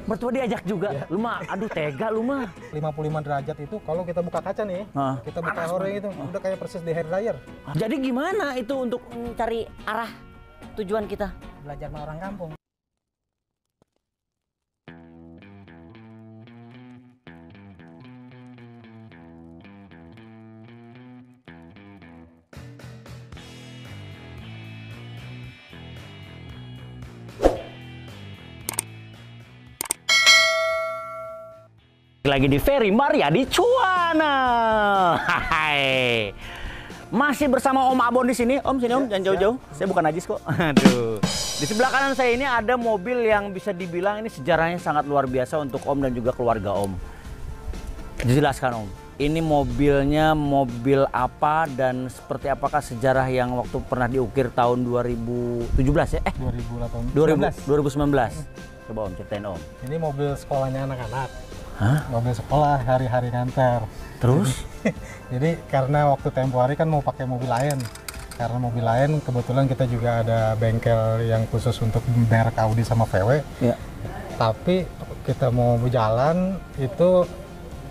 Mertua diajak juga. Ya. Lu mah, aduh tega lu mah. 55 derajat itu kalau kita buka kaca nih, kita buka horeng itu, udah kayak persis di hair dryer. Jadi gimana itu untuk mencari arah tujuan kita? Belajar sama orang kampung. Lagi di Ferry Maryadi Cuana. Hai. Masih bersama Om Abon di sini. Om, sini Om, jangan jauh-jauh. Saya bukan najis kok. Aduh. Di sebelah kanan saya ini ada mobil yang bisa dibilang ini sejarahnya sangat luar biasa untuk Om dan juga keluarga Om. Jelaskan Om. Ini mobilnya mobil apa dan seperti apakah sejarah yang waktu pernah diukir tahun 2017 ya? 2019. 2019. Coba Om ceritain Om. Ini mobil sekolahnya anak-anak. Hah? Mobil sekolah hari-hari nganter. Terus? Jadi karena waktu tempo hari kan mau pakai mobil lain. Karena mobil lain kebetulan kita juga ada bengkel yang khusus untuk merek Audi sama VW. Ya. Tapi kita mau berjalan itu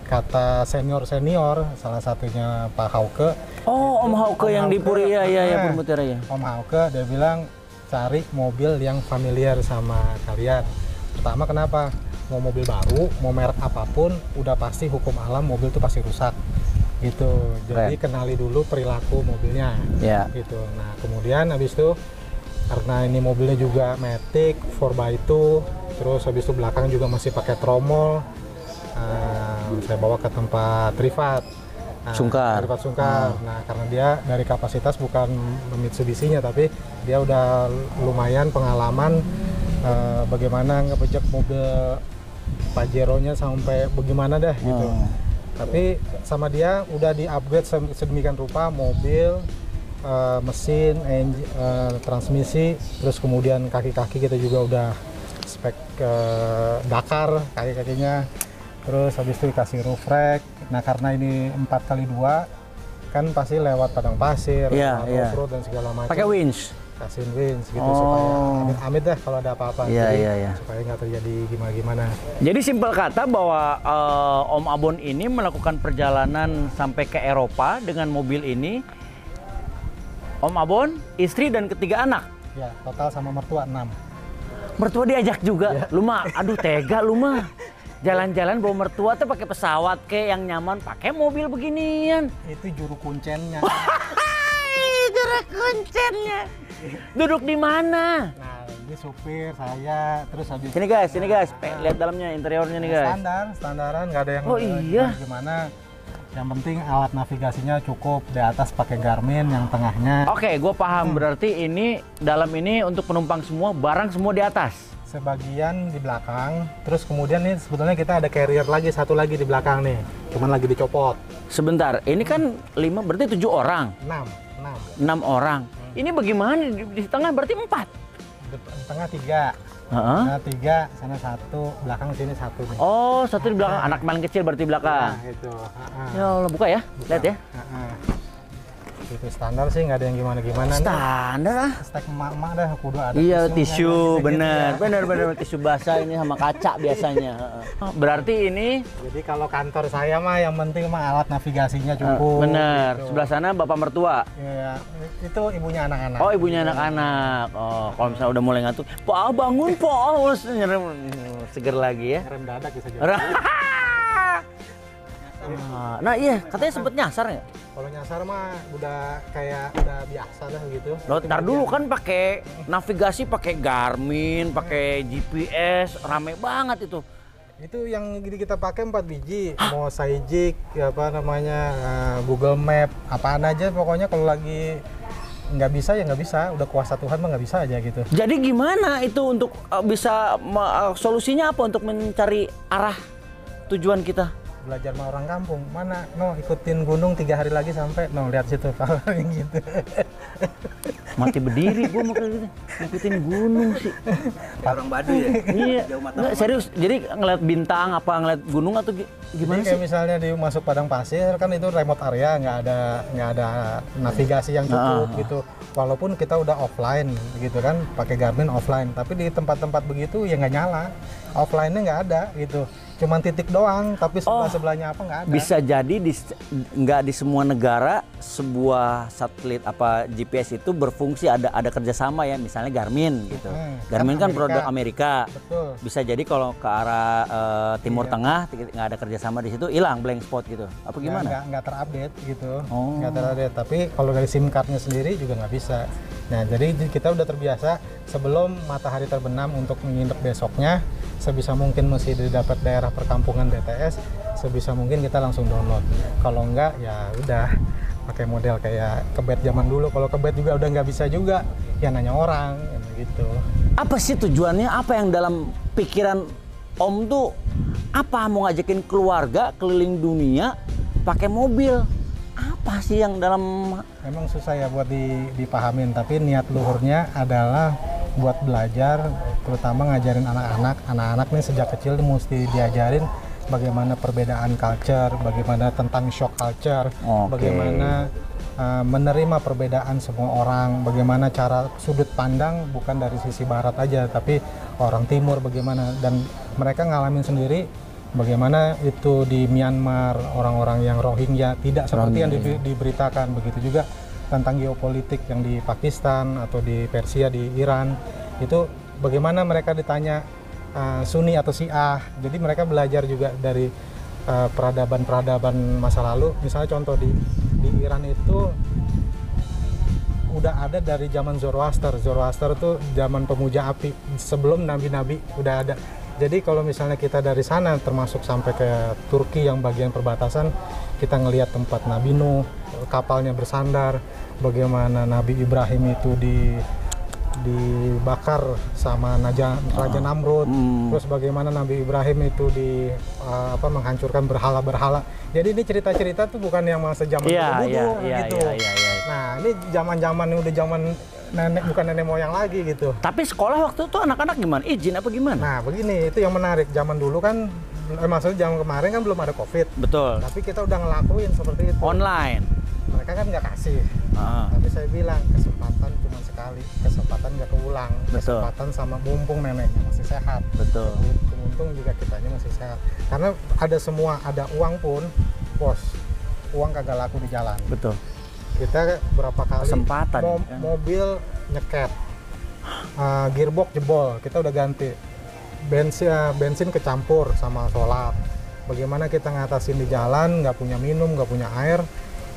kata senior-senior, salah satunya Pak Hauke. Oh, Om Hauke yang di Puri ya, Puri Mutiara ya. Om Hauke dia bilang cari mobil yang familiar sama kalian. Pertama kenapa? Mau mobil baru, mau merek apapun, udah pasti hukum alam mobil itu pasti rusak, gitu. Jadi kenali dulu perilaku mobilnya, gitu. Nah kemudian habis itu karena ini mobilnya juga matic 4x2, terus habis itu belakang juga masih pakai tromol. Saya bawa ke tempat privat. Sungkar. Privat Sungkar. Nah karena dia dari kapasitas bukan Mitsubishi-nya, tapi dia udah lumayan pengalaman bagaimana ngebejek mobil Pajero-nya sampai bagaimana dah gitu. Tapi sama dia udah di-upgrade sedemikian rupa mobil, mesin, transmisi, terus kemudian kaki-kaki kita juga udah spek Dakar kaki-kakinya. Terus habis itu dikasih roof rack. Nah karena ini 4x2 kan pasti lewat padang pasir, off-road dan segala macam. Pakai winch. Kasih winch gitu supaya amit-amit dah kalau ada apa-apa. Supaya nggak terjadi gimana-gimana. Jadi simpel kata bahwa Om Abon ini melakukan perjalanan sampai ke Eropa dengan mobil ini. Om Abon, istri dan ketiga anak. Ya, total sama mertua 6. Mertua diajak juga. Lu mah, aduh tega lu mah. Jalan-jalan bawa mertua tuh pakai pesawat kayak yang nyaman, pakai mobil beginian. Itu juru kuncennya. Juru kuncennya. Duduk di mana? Nah, ini supir saya, terus habis. Sini guys, lihat dalamnya, interiornya nih guys. Standaran, nggak ada yang gimana. Yang penting alat navigasinya cukup, di atas pakai Garmin, yang tengahnya. Oke, gue paham. Berarti ini dalam ini untuk penumpang semua, barang semua di atas. Sebagian di belakang, terus kemudian nih sebetulnya kita ada carrier lagi, satu lagi di belakang nih, cuman lagi dicopot. Sebentar, ini kan 5, berarti 7 orang. 6 orang. Ini bagaimana di tengah berarti 4? Di tengah 3. Nah 3, sana 1, belakang sini 1 nih. Oh, 1 di belakang, anak paling kecil berarti belakang. Nah, itu. Ya Allah, buka ya, lihat ya. Itu standar sih, nggak ada yang gimana-gimana. Standar ah. Stek emak-emak dah, kudu ada. Iya, tisu, bener tisu basah ini sama kaca biasanya. Berarti ini. Jadi kalau kantor saya mah yang penting mah alat navigasinya cukup. Bener. Gitu. Sebelah sana bapak mertua. Iya, itu ibunya anak-anak. Oh, ibunya anak-anak. Oh, kalau misalnya udah mulai ngantuk, Pak bangun, Pak, seger lagi ya. Rem dadak bisa jadi. Nah iya, katanya sempet nyasar nggak? Kalau nyasar mah udah biasa lah gitu. Loh, ntar dulu kan pakai navigasi, pakai Garmin, pakai GPS, rame banget itu. Itu yang kita pakai 4 biji, mau Saijik, Google Map, apaan aja pokoknya kalau lagi nggak bisa ya nggak bisa, udah kuasa Tuhan mah nggak bisa aja gitu. Jadi gimana itu untuk bisa solusinya apa untuk mencari arah tujuan kita? belajar sama orang kampung. Mana? No, ikutin gunung 3 hari lagi sampai. No, lihat situ paling gitu. Mati berdiri gue mau kayak gitu. Ngikutin gunung sih. Orang Baduy ya? Iya. Jauh mata. Nggak, serius. Jadi ngeliat bintang apa ngeliat gunung atau gimana Jadi sih? kayak misalnya di masuk padang pasir kan itu remote area, nggak ada navigasi yang cukup gitu. Walaupun kita udah offline gitu kan, pakai Garmin offline, tapi di tempat-tempat begitu ya nggak nyala. Offline-nya nggak ada gitu. Cuman titik doang, tapi sebelah-sebelahnya apa nggak ada. Bisa jadi nggak di semua negara sebuah satelit apa GPS itu berfungsi ada kerjasama ya, misalnya Garmin gitu. Garmin kan produk Amerika. Betul. Bisa jadi kalau ke arah Timur Tengah nggak ada kerjasama di situ, hilang blank spot gitu. Apa gimana? Nggak terupdate gitu. Oh. Nggak terupdate. Tapi kalau dari SIM card-nya sendiri juga nggak bisa. Nah, jadi kita udah terbiasa sebelum matahari terbenam untuk menginap besoknya, sebisa mungkin masih didapat daerah perkampungan DTS, sebisa mungkin kita langsung download. Kalau enggak ya udah pakai model kayak kebet zaman dulu. Kalau kebet juga udah nggak bisa juga, ya nanya orang gitu. Apa sih tujuannya? Apa yang dalam pikiran Om tuh apa mau ngajakin keluarga keliling dunia pakai mobil? Apa sih yang dalam Memang susah ya buat dipahamin, tapi niat luhurnya adalah buat belajar, terutama ngajarin anak-anak. Anak-anak nih sejak kecil mesti diajarin bagaimana perbedaan culture, bagaimana tentang shock culture, bagaimana menerima perbedaan semua orang, bagaimana cara sudut pandang bukan dari sisi barat aja, tapi orang timur bagaimana, dan mereka ngalamin sendiri bagaimana itu di Myanmar, orang-orang yang Rohingya tidak seperti yang diberitakan. Begitu juga tentang geopolitik yang di Pakistan atau di Persia, di Iran, itu bagaimana mereka ditanya Sunni atau Syiah. Jadi mereka belajar juga dari peradaban-peradaban masa lalu. Misalnya contoh di Iran itu udah ada dari zaman Zoroaster. Zoroaster itu zaman pemuja api, sebelum nabi-nabi udah ada. Jadi kalau misalnya kita dari sana termasuk sampai ke Turki yang bagian perbatasan, kita ngelihat tempat Nabi Nuh, kapalnya bersandar, bagaimana Nabi Ibrahim itu dibakar sama Raja Namrud, terus bagaimana Nabi Ibrahim itu menghancurkan berhala-berhala. Jadi ini cerita-cerita tuh bukan yang masa zaman dulu gitu. Nah, ini zaman-zaman udah zaman nenek, bukan nenek moyang lagi gitu. Tapi sekolah waktu itu anak-anak gimana? Izin apa gimana? Nah, begini, itu yang menarik. Zaman dulu kan, maksudnya zaman kemarin kan belum ada COVID. Betul. Tapi kita udah ngelakuin seperti itu. Online. Mereka kan nggak kasih. Tapi saya bilang, kesempatan cuma sekali. Kesempatan nggak keulang. Betul. Kesempatan sama mumpung neneknya masih sehat. Betul. Untung juga kitanya masih sehat. Karena ada semua, ada uang pun, bos, uang kagak laku di jalan. Betul. Kita berapa kali Kesempatan, kan? mobil nyeket, gearbox jebol, kita udah ganti, bensin kecampur sama solar. Bagaimana kita ngatasin di jalan, nggak punya minum, nggak punya air,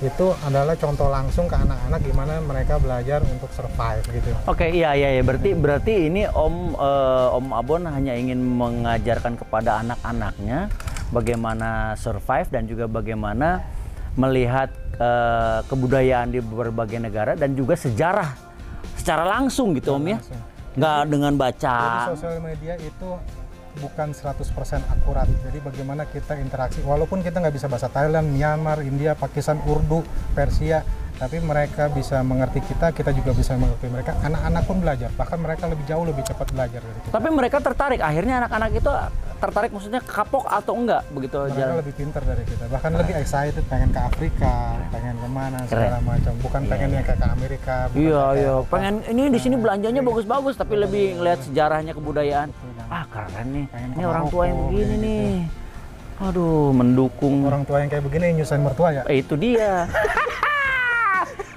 itu adalah contoh langsung ke anak-anak gimana mereka belajar untuk survive gitu. Oke, iya. Berarti ini Om Abon hanya ingin mengajarkan kepada anak-anaknya bagaimana survive dan juga bagaimana melihat kebudayaan di berbagai negara dan juga sejarah secara langsung gitu Om ya, nggak dengan baca. Jadi sosial media itu bukan 100% akurat. Jadi bagaimana kita interaksi, walaupun kita nggak bisa bahasa Thailand, Myanmar, India, Pakistan, Urdu, Persia, tapi mereka bisa mengerti kita juga bisa mengerti mereka. Anak-anak pun belajar, bahkan mereka jauh lebih cepat belajar dari kita. Tapi mereka tertarik, akhirnya anak-anak itu tertarik, maksudnya kapok atau enggak begitu mereka jalan? lebih pintar dari kita, bahkan lebih excited, pengen ke Afrika, pengen kemana segala macam, bukan pengen yang kayak ke Amerika. Iya, pengen ini di sini belanjanya bagus-bagus, tapi lebih ngelihat sejarahnya, kebudayaan. Keren nih, ini orang tua yang begini nih. Aduh, mendukung. Orang tua yang kayak begini nyusahin mertua ya? Itu dia.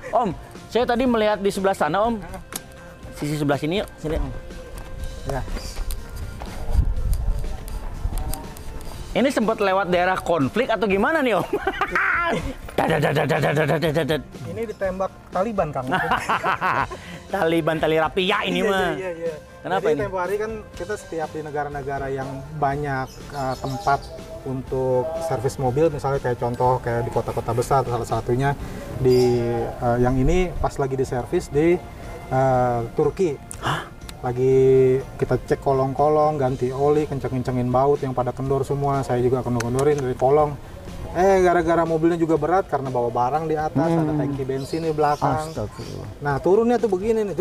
Om, saya tadi melihat di sebelah sana Om, sisi sebelah sini yuk, sini. Ya. Ini sempat lewat daerah konflik atau gimana nih Om? Ini ditembak Taliban Kang. Taliban, tali rapia ini mah. Iya. Kenapa Jadi ini? tempo hari kan kita setiap di negara-negara yang banyak tempat untuk servis mobil, misalnya kayak contoh kayak di kota-kota besar, salah satunya di yang ini pas lagi di servis di Turki. lagi kita cek kolong-kolong, ganti oli, kenceng-kencengin baut yang pada kendor semua. Saya juga kendor-kendorin dari kolong. Gara-gara mobilnya juga berat karena bawa barang di atas, ada tangki bensin di belakang. Astagfirullah. Nah turunnya tuh begini nih,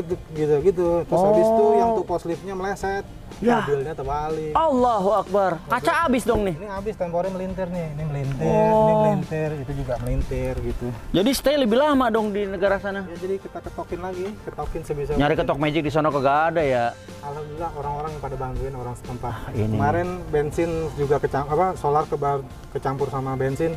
gitu. Terus habis itu yang tuh liftnya meleset, Ya. mobilnya terbalik. Allahu Akbar. Kaca habis dong nih. Ini habis, tempornya melintir nih, ini melintir, itu juga melintir gitu. Jadi stay lebih lama dong di negara sana. Ya jadi kita ketokin lagi, ketokin sebisa. Nyari ketok magic di sana kagak ada ya. Alhamdulillah orang-orang yang pada bantuin, orang setempat. Ini. Kemarin bensin juga solar kecampur sama bensin,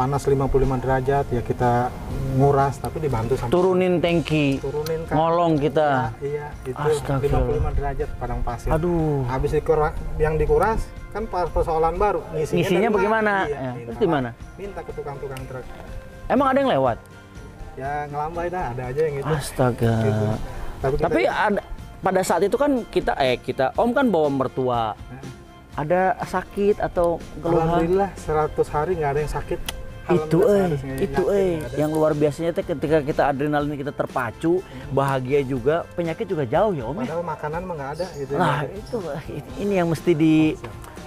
panas 55 derajat, ya kita nguras tapi dibantu sama Turunin tangki. turunin kan. Ngolong kita. Iya, itu Astagfirullah. 55 derajat padang pasir. Aduh. Habis yang dikuras kan persoalan baru. Ngisinya dari bagaimana? Iya, Ya, terus di mana? Minta ke tukang-tukang truk. Emang ada yang lewat? Ya ngelambai dah, ada aja yang gitu. Astaga. Gitu. Tapi ada, pada saat itu kan kita Om kan bawa mertua. Ada sakit atau keluhan? Alhamdulillah 100 hari nggak ada yang sakit. Itu Alhamdulillah, 100 itu nggak ada. yang luar biasanya teh ketika kita adrenalin kita terpacu, bahagia juga, penyakit juga jauh ya Om ya. Padahal makanan mah nggak ada gitu. Nah, itu ini yang mesti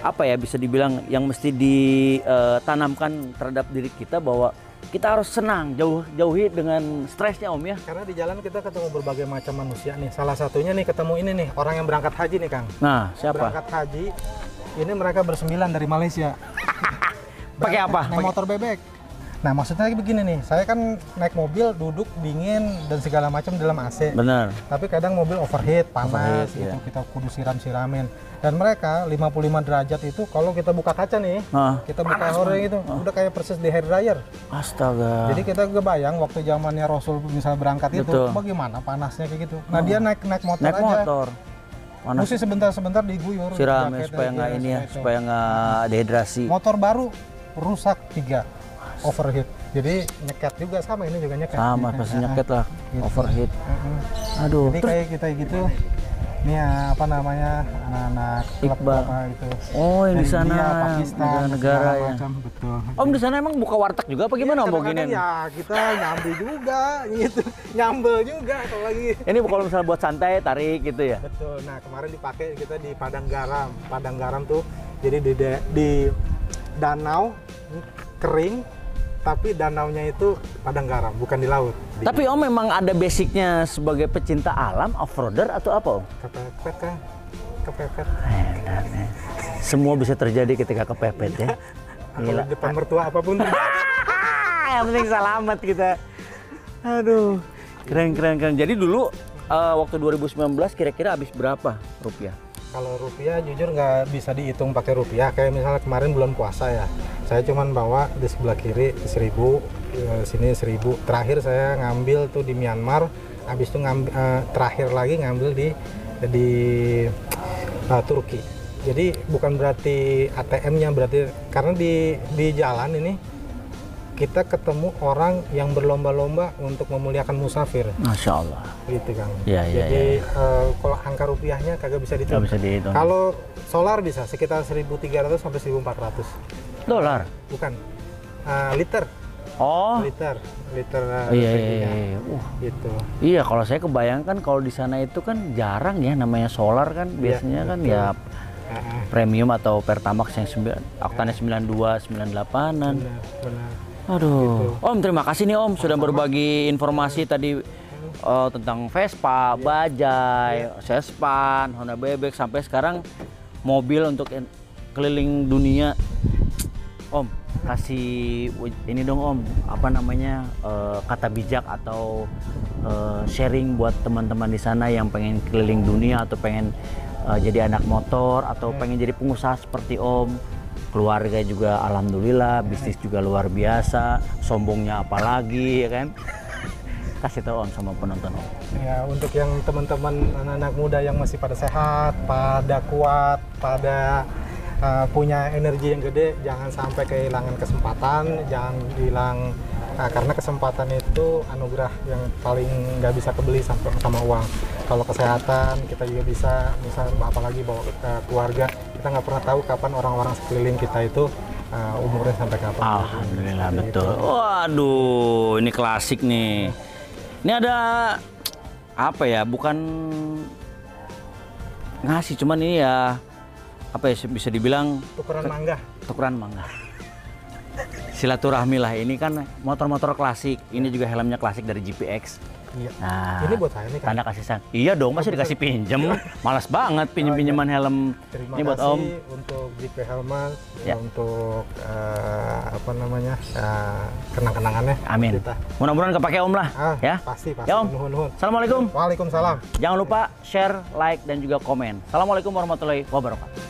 apa ya, bisa dibilang yang mesti ditanamkan terhadap diri kita bahwa kita harus senang, jauhi dengan stresnya Om ya. Karena di jalan kita ketemu berbagai macam manusia nih. Salah satunya nih ketemu ini nih, orang yang berangkat haji nih Kang. Nah, siapa? Berangkat haji, ini mereka bersembilan dari Malaysia. Pakai apa? Naik motor bebek. Nah maksudnya begini nih, saya kan naik mobil duduk dingin dan segala macam dalam AC. Benar. Tapi kadang mobil overheat, panas Overheat, gitu, iya. kita kudu siram-siramin. Dan mereka 55 derajat itu kalau kita buka kaca nih, kita buka hore itu, udah kayak persis di hair dryer. Astaga. Jadi kita kebayang waktu zamannya Rasul misal berangkat Betul. itu, bagaimana panasnya kayak gitu. Nah dia naik motor naik aja, motor. Panas. mesti sebentar-sebentar diguyur. Siram ya, jaketnya supaya nggak aja, ini ya, itu. supaya nggak dehidrasi. Motor baru rusak 3, overheat. Jadi nyeket juga sama, ini juga nyeket. Sama, pasti nyeket lah, overheat. Aduh, Jadi terus kayak kita gitu, ini ya, apa namanya, anak-anak klub Iqbal. apa gitu. Oh, yang di Dari sana, India, Pakistan, negara-negara segala ya. macam, betul. Om di sana emang buka warteg juga apa gimana Om Kadang-kadang beginian? ya kita nyambi juga gitu, nyambel juga kalau lagi. Ini kalau misalnya buat santai, tarik gitu ya? Betul. Nah kemarin dipakai kita di Padang Garam. Padang Garam tuh jadi di danau kering, tapi danaunya itu padang garam, bukan di laut. Tapi Om memang ada basicnya sebagai pecinta alam, off-roader atau apa Om? Kepepet kan, kepepet. Semua bisa terjadi ketika kepepet ya. Kalau di depan mertua apapun. Yang penting selamat kita. Aduh, keren. Jadi dulu waktu 2019 kira-kira habis berapa rupiah? Kalau rupiah jujur nggak bisa dihitung pakai rupiah. Kayak misalnya kemarin bulan puasa ya, saya cuman bawa di sebelah kiri 1.000, sini 1.000. Terakhir saya ngambil tuh di Myanmar, habis itu terakhir lagi ngambil di Turki. Jadi bukan berarti ATM-nya, berarti karena di jalan ini kita ketemu orang yang berlomba-lomba untuk memuliakan musafir. Masya Allah. Gitu Kang. Iya. Jadi kalau angka rupiahnya kagak bisa dihitung. Nggak bisa dihitung. Kalau solar bisa sekitar 1.300 sampai 1.400. Dolar? Bukan. Liter. Oh. Liter. Iya. Gitu. Iya, kalau saya kebayangkan kalau di sana itu kan jarang ya namanya solar kan, biasanya kan betul. ya premium atau Pertamax yang oktannya 92, 98-an. Benar. Aduh, Om terima kasih nih Om sudah berbagi informasi tadi tentang Vespa, Bajaj, Sespan, Honda Bebek sampai sekarang mobil untuk keliling dunia. Om kasih ini dong Om, apa namanya kata bijak atau sharing buat teman-teman di sana yang pengen keliling dunia atau pengen jadi anak motor atau pengen jadi pengusaha seperti Om. Keluarga juga alhamdulillah, bisnis juga luar biasa, sombongnya apalagi ya kan. Kasih tahu Om sama penonton Om. Ya, untuk yang teman-teman anak-anak muda yang masih pada sehat, pada kuat, pada punya energi yang gede, jangan sampai kehilangan kesempatan, jangan hilang karena kesempatan itu anugerah yang paling nggak bisa kebeli sama uang. Kalau kesehatan kita juga bisa, misalnya apalagi bawa keluarga, kita nggak pernah tahu kapan orang-orang sekeliling kita itu umurnya sampai kapan. Alhamdulillah betul. Waduh, ini klasik nih. Ini ada apa ya? Bukan ngasih, cuman ini ya apa ya bisa dibilang tukeran mangga. Silaturahmi lah, ini kan motor-motor klasik, ini juga helmnya klasik dari GPX. Iya. Nah, ini buat saya nih kan. Tanda kasih sayang. Iya dong, masih dikasih pinjem. Malas banget pinjem-pinjeman helm. Terima Ini buat kasih Om. untuk GP Helmet, Ya. untuk apa namanya kenang-kenangannya. Amin. Kita. Mudah-mudahan kepake Om lah, ya. Pasti. Ya Om. Nuhun. Assalamualaikum. Waalaikumsalam. Jangan lupa share, like, dan juga komen. Assalamualaikum warahmatullahi wabarakatuh.